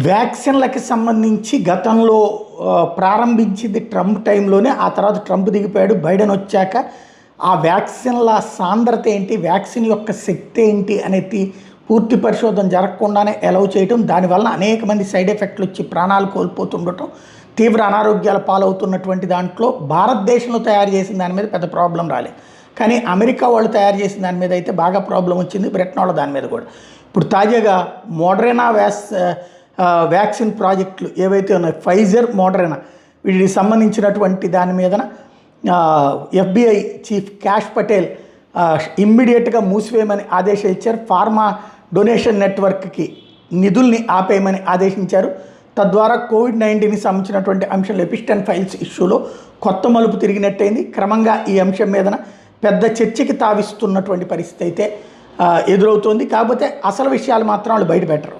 వ్యాక్సిన్లకి సంబంధించి గతంలో ప్రారంభించింది ట్రంప్ టైంలోనే. ఆ తర్వాత ట్రంప్ దిగిపోయాడు, బైడెన్ వచ్చాక ఆ వ్యాక్సిన్ల సాంద్రత ఏంటి, వ్యాక్సిన్ యొక్క శక్తి ఏంటి అనేది పూర్తి పరిశోధన జరగకుండానే అలౌ చేయటం, దానివల్ల అనేక మంది సైడ్ ఎఫెక్ట్లు వచ్చి ప్రాణాలు కోల్పోతుండటం, తీవ్ర అనారోగ్యాల పాలవుతున్నటువంటి దాంట్లో భారతదేశంలో తయారు చేసిన దాని మీద పెద్ద ప్రాబ్లం రాలేదు. కానీ అమెరికా వాళ్ళు తయారు చేసిన దాని మీద అయితే బాగా ప్రాబ్లం వచ్చింది, బ్రిటన్ వాళ్ళ దాని మీద కూడా. ఇప్పుడు తాజాగా మోడర్నా వ్యాక్సిన్ ప్రాజెక్టులు ఏవైతే ఉన్నాయో, ఫైజర్, మోడర్నా, వీటికి సంబంధించినటువంటి దాని మీదన FBI చీఫ్ క్యాష్ పటేల్ ఇమ్మీడియట్గా మూసివేయమని ఆదేశాలు ఇచ్చారు. ఫార్మా డొనేషన్ నెట్వర్క్కి నిధుల్ని ఆపేయమని ఆదేశించారు. తద్వారా COVID-19కి సంబంధించినటువంటి అంశంలో ఎపిస్టన్ ఫైల్స్ ఇష్యూలో కొత్త మలుపు తిరిగినట్టయింది. క్రమంగా ఈ అంశం మీదన పెద్ద చర్చకి తావిస్తున్నటువంటి పరిస్థితి అయితే ఎదురవుతోంది. కాకపోతే అసలు విషయాలు మాత్రం వాళ్ళు బయట పెట్టరు.